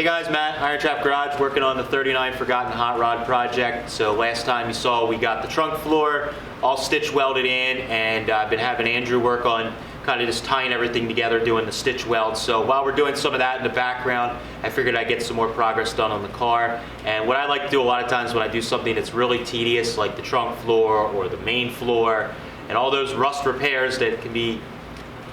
Hey guys, Matt, IronTrap Garage, working on the 39 Forgotten Hot Rod project. So last time you saw, we got the trunk floor all stitch welded in, and I've been having Andrew work on kind of just tying everything together, doing the stitch weld. So while we're doing some of that in the background, I figured I'd get some more progress done on the car. And what I like to do a lot of times when I do something that's really tedious, like the trunk floor or the main floor, and all those rust repairs that can be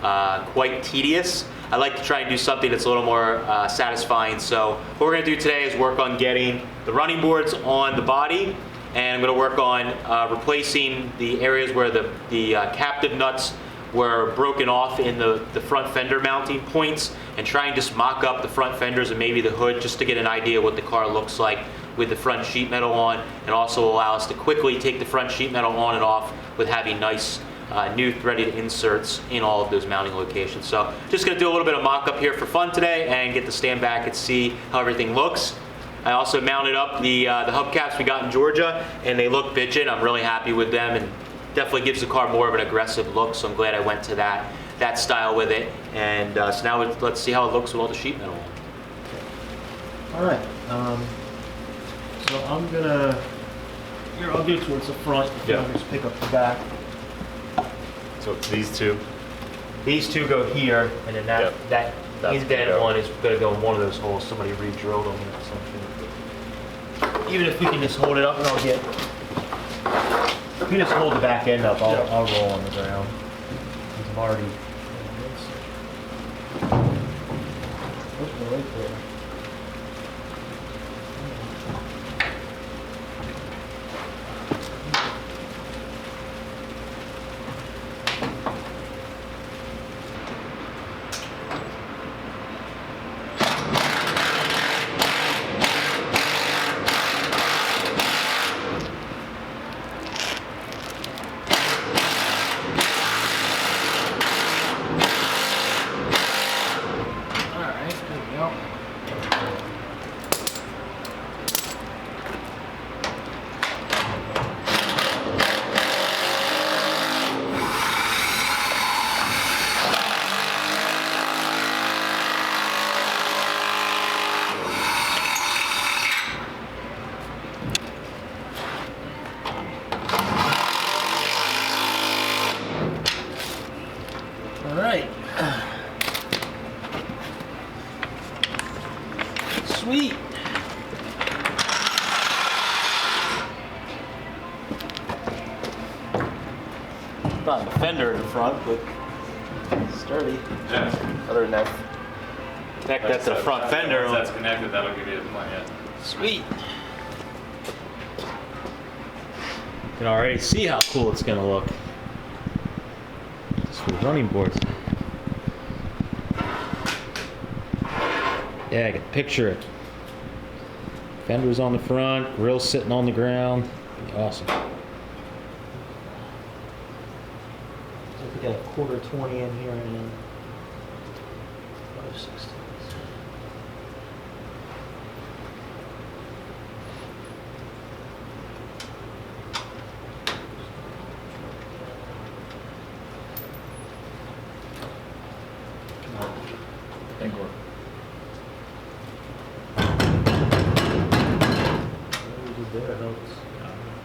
quite tedious, I like to try and do something that's a little more satisfying. So what we're going to do today is work on getting the running boards on the body, and I'm going to work on replacing the areas where the captive nuts were broken off in the front fender mounting points, and try and just mock up the front fenders and maybe the hood just to get an idea what the car looks like with the front sheet metal on, and also allow us to quickly take the front sheet metal on and off with having nice new threaded inserts in all of those mounting locations. So just going to do a little bit of mock-up here for fun today and get to stand back and see how everything looks. I also mounted up the hubcaps we got in Georgia, and they look bitchin'. I'm really happy with them, and definitely gives the car more of an aggressive look, so I'm glad I went to that style with it. And so now let's see how it looks with all the sheet metal on. All right, so I'm gonna, here I'll go towards the front, Yeah. I'll just pick up the back. So it's these two? These two go here, and then that indent one is going to go in one of those holes. Somebody re-drilled them or something. Even if we can just hold it up, and I'll get, if we just hold the back end up, I'll roll on the ground. I'm already, right there. All right. Sweet. Not the fender in the front, but sturdy. Yeah. Other than that, Connect that to the front fender. Once that's connected, that'll give you the plan. sweet. You can already see how cool it's going to look. Just for the running boards. Yeah, I can picture it. Fenders on the front, grill sitting on the ground. Be awesome. So we got a quarter 20 in here and 5/16. Think we're There helps.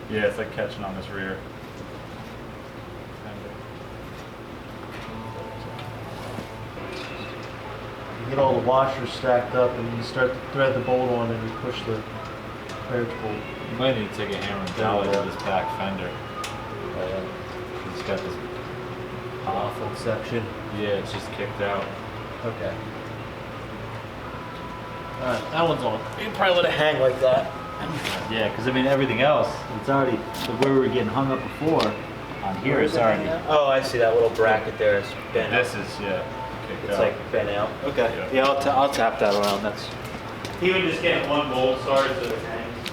yeah, it's like catching on this rear. You get all the washers stacked up and you start to thread the bolt on and you push the carriage bolt. You might need to take a hammer and dolly to this back fender. It's got this. Awful section. Yeah, it's just kicked out. Okay. Alright, that one's on. You can probably let it hang like that. Yeah, because I mean everything else, it's already where we were getting hung up before. On here, it's already. Oh, I see that little bracket there is bent. This is kicked It's out. like bent out. Okay. Yeah. Yeah, I'll tap that around. That's. Even just getting one bolt started so it hangs.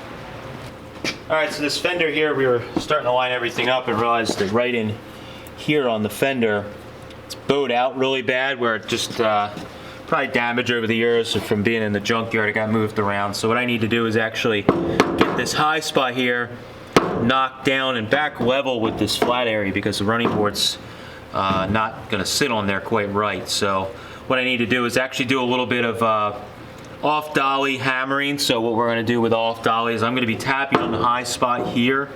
All right, so this fender here, we were starting to line everything up and realized that right in here on the fender, it's bowed out really bad where it just probably damaged over the years from being in the junkyard. It got moved around. So what I need to do is actually get this high spot here knocked down and back level with this flat area because the running board's not going to sit on there quite right. So what I need to do is actually do a little bit of off dolly hammering. So what we're going to do with off dolly is I'm going to be tapping on the high spot here,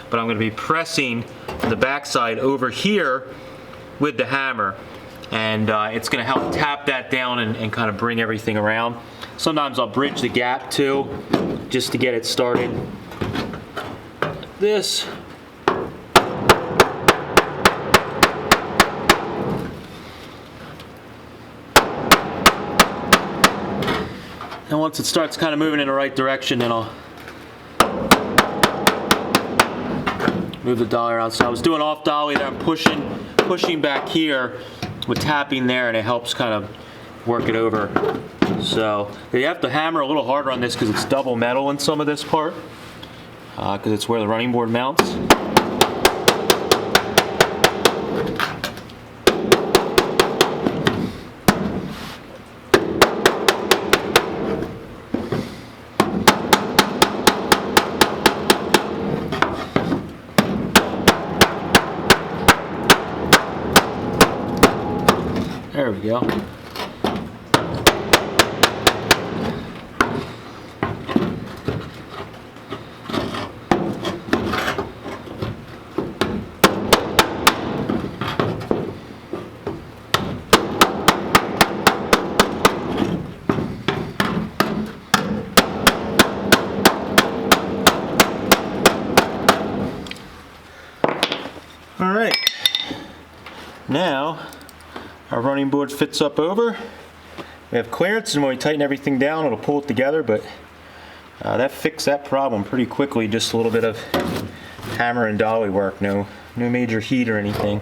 but I'm going to be pressing the backside over here with the hammer, and it's going to help tap that down and kind of bring everything around. Sometimes I'll bridge the gap too, just to get it started. Like this. And once it starts kind of moving in the right direction, then I'll move the dolly around. So I was doing off dolly there, I'm pushing back here with tapping there, and it helps kind of work it over. So you have to hammer a little harder on this because it's double metal in some of this part, because it's where the running board mounts. There we go. All right. Now, our running board fits up over. We have clearance, and when we tighten everything down, it'll pull it together, but that fixed that problem pretty quickly. Just a little bit of hammer and dolly work, no major heat or anything.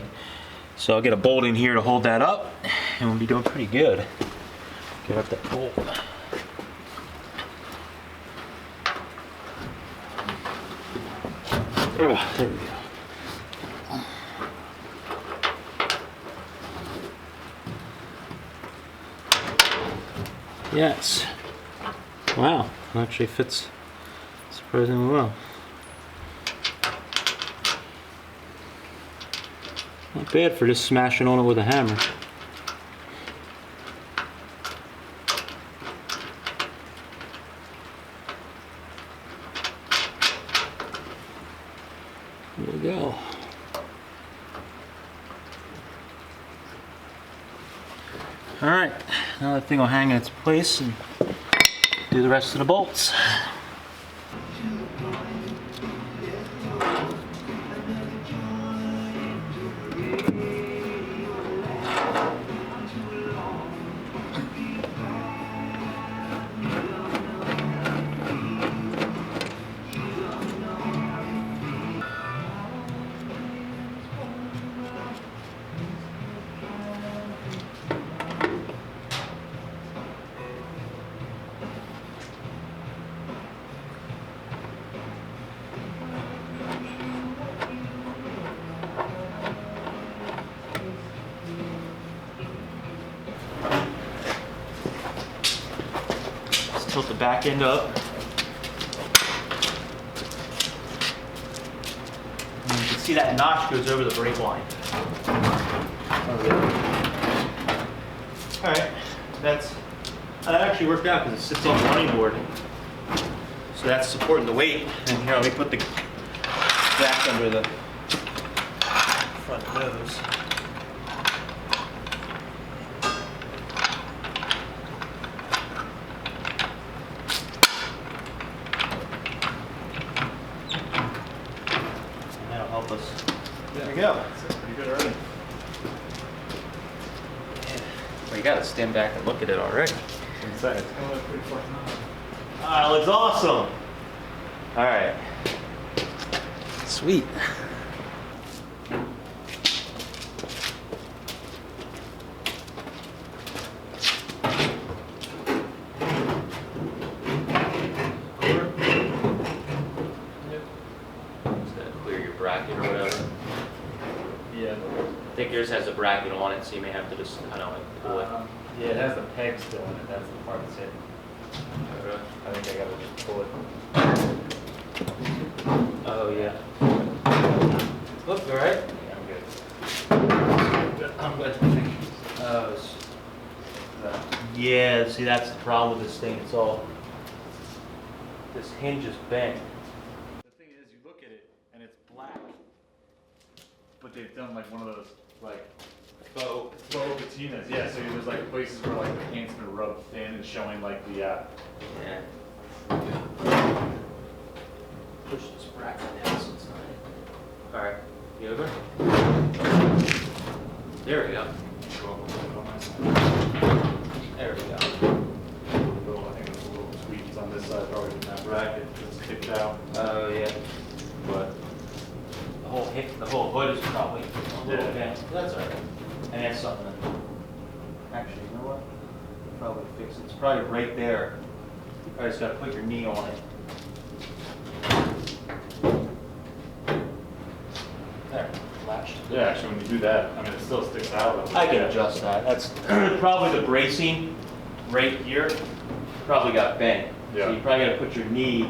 So I'll get a bolt in here to hold that up, and we'll be doing pretty good. Get up that bolt. There we go. Yes. Wow, it actually fits surprisingly well. Not bad for just smashing on it with a hammer. There we go. All right, now that thing will hang in its place and do the rest of the bolts. Tilt the back end up. And you can see that notch goes over the brake line. Alright, that actually worked out because it sits on the running board. So that's supporting the weight. And here, let me put the back under the front nose. Help us. There we go. That's pretty good already. Yeah. Well, you gotta stand back and look at it already. Inside. It's gonna look pretty fucking nice. Ah, it looks awesome. All right. Sweet. Bracket or whatever. Yeah. I think yours has a bracket on it, so you may have to just kind of like pull it. Yeah, it has the peg still in it. That's the part that's hidden. I think I gotta just pull it. Oh yeah. Look, all right. Yeah, I'm good. I'm good. Yeah, see, that's the problem with this thing. It's all, this hinge is bent. The thing is, you look at it and it's black, but they've done like one of those like faux patinas. Yeah, so there's like places where like the paint's been rubbed thin and showing like the Yeah. Push this bracket down so it's not. All right, you over? There we go. There we go. little, I think there's a little tweaks on this side probably in that bracket that's kicked out, Oh yeah. but The whole hood is probably a little Yeah. bent. That's all right. And that's something that, actually, you know what? Probably fix it. It's probably right there. You probably just gotta put your knee on it. There, latched. yeah, actually when you do that, I mean it still sticks out. I can adjust that. That's probably the bracing right here. Probably got bent. Yeah. So you probably gotta put your knee,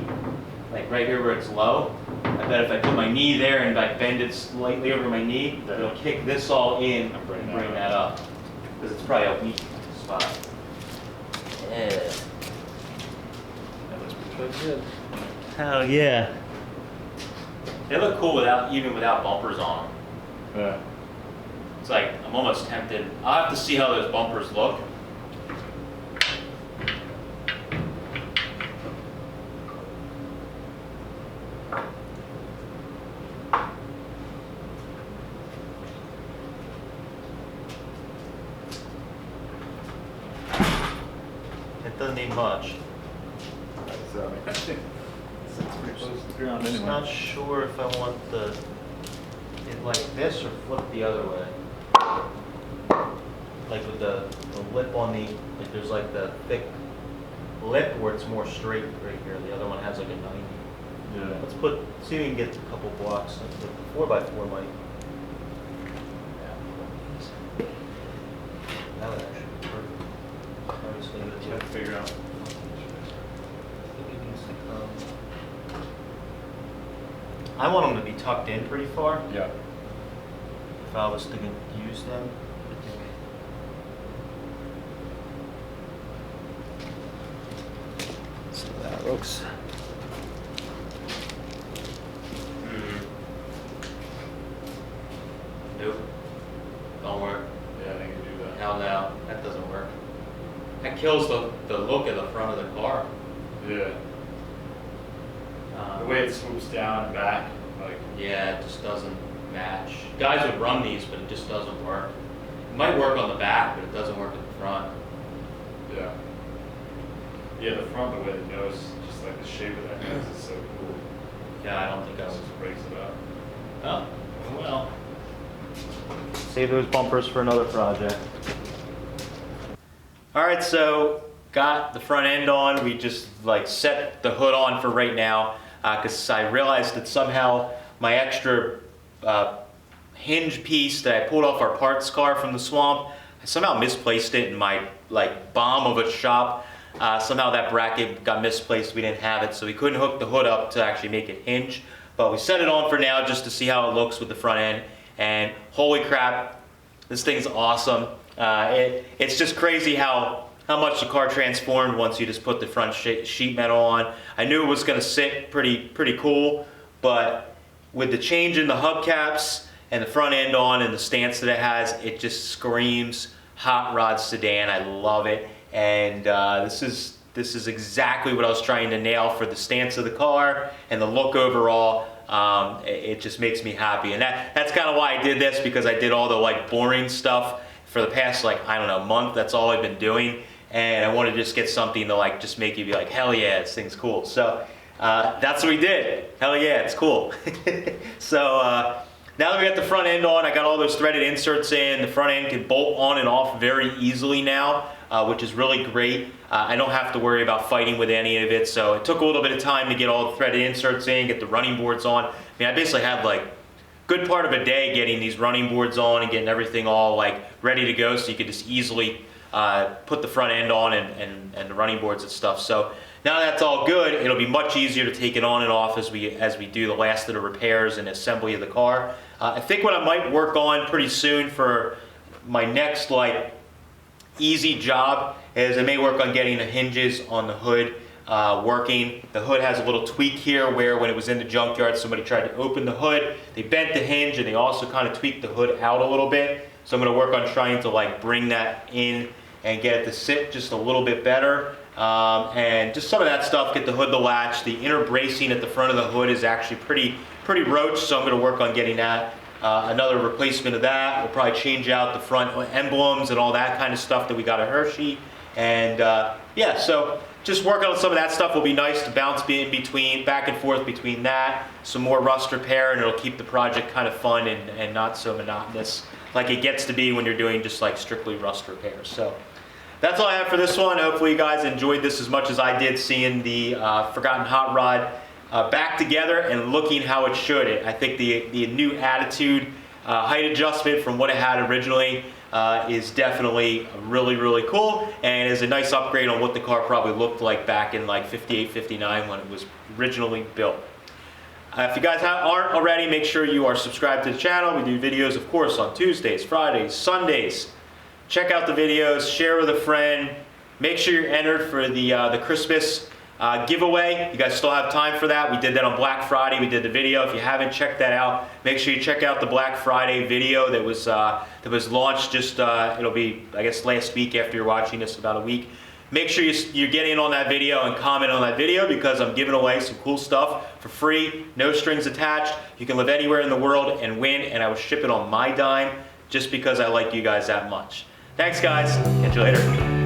like right here where it's low. I bet if I put my knee there and I bend it slightly over my knee, Yeah. it'll kick this all in And bring and that bring up. that up. Because it's probably a weak spot. Yeah. That looks pretty good. Hell yeah. They look cool even without bumpers on them. Yeah. It's like, I'm almost tempted. I'll have to see how those bumpers look. It doesn't need much. So, I think it's pretty close to the ground I'm just anyway. not sure if I want it like this or flip the other way. Like with the lip on the, like there's like the thick lip where it's more straight right here. The other one has like a 90. Yeah. Let's see if we can get a couple blocks. Like the 4x4 might. That would actually be perfect. I'm just gonna You have to figure out. I want them to be tucked in pretty far. Yeah. If I was to use them. So that looks. Nope. Don't work. Yeah, I think you do that. Hell no, that doesn't work. That kills the look of the front of the car. Yeah. The way it swoops down and back, like. Yeah, it just doesn't match. Guys would run these, but it just doesn't work. It might work on the back, but it doesn't work at the front. Yeah. Yeah, the front, the way it goes, just like the shape of that nose is so cool. Yeah, I don't think I It was. just breaks it up. Oh, well. Save those bumpers for another project. All right, so got the front end on. We just like set the hood on for right now because I realized that somehow my extra hinge piece that I pulled off our parts car from the swamp, I somehow misplaced it in my like bomb of a shop. Somehow that bracket got misplaced. We didn't have it, so we couldn't hook the hood up to actually make it hinge. But we set it on for now just to see how it looks with the front end. And holy crap, this thing's awesome. It's just crazy how much the car transformed once you just put the front sheet metal on. I knew it was going to sit pretty cool, but with the change in the hubcaps and the front end on and the stance that it has, it just screams hot rod sedan. I love it, and this is exactly what I was trying to nail for the stance of the car and the look overall. It just makes me happy, and that's kind of why I did this, because I did all the like boring stuff for the past like, I don't know, month. That's all I've been doing, and I wanted to just get something to like just make you be like, hell yeah, this thing's cool. So that's what we did. Hell yeah, it's cool. So now that we got the front end on, I got all those threaded inserts in. The front end can bolt on and off very easily now, which is really great. I don't have to worry about fighting with any of it. So it took a little bit of time to get all the threaded inserts in, get the running boards on. I mean, I basically had like good part of a day getting these running boards on and getting everything all like ready to go, so you could just easily put the front end on and the running boards and stuff. So now that's all good, it'll be much easier to take it on and off as we do the last of the repairs and assembly of the car. I think what I might work on pretty soon for my next like easy job is I may work on getting the hinges on the hood working. The hood has a little tweak here where when it was in the junkyard, somebody tried to open the hood, they bent the hinge and they also kind of tweaked the hood out a little bit. So I'm going to work on trying to like bring that in and get it to sit just a little bit better. And just some of that stuff, get the hood to latch. The inner bracing at the front of the hood is actually pretty roached, so I'm going to work on getting that. Another replacement of that. We'll probably change out the front emblems and all that kind of stuff that we got at Hershey. And yeah, so just working on some of that stuff will be nice to bounce in between, back and forth between that, some more rust repair, and it'll keep the project kind of fun and not so monotonous like it gets to be when you're doing just like strictly rust repairs. So that's all I have for this one. Hopefully you guys enjoyed this as much as I did, seeing the Forgotten Hot Rod back together and looking how it should. I think the new attitude, height adjustment from what it had originally is definitely really cool, and is a nice upgrade on what the car probably looked like back in like 58, 59 when it was originally built. If you guys aren't already, make sure you are subscribed to the channel. We do videos, of course, on Tuesdays, Fridays, Sundays. Check out the videos, share with a friend. Make sure you're entered for the Christmas giveaway. You guys still have time for that. We did that on Black Friday. We did the video. If you haven't checked that out, make sure you check out the Black Friday video that was launched just, it'll be, I guess, last week after you're watching this, about a week. Make sure you get in on that video and comment on that video, because I'm giving away some cool stuff for free, no strings attached. You can live anywhere in the world and win, and I will ship it on my dime just because I like you guys that much. Thanks, guys. Catch you later.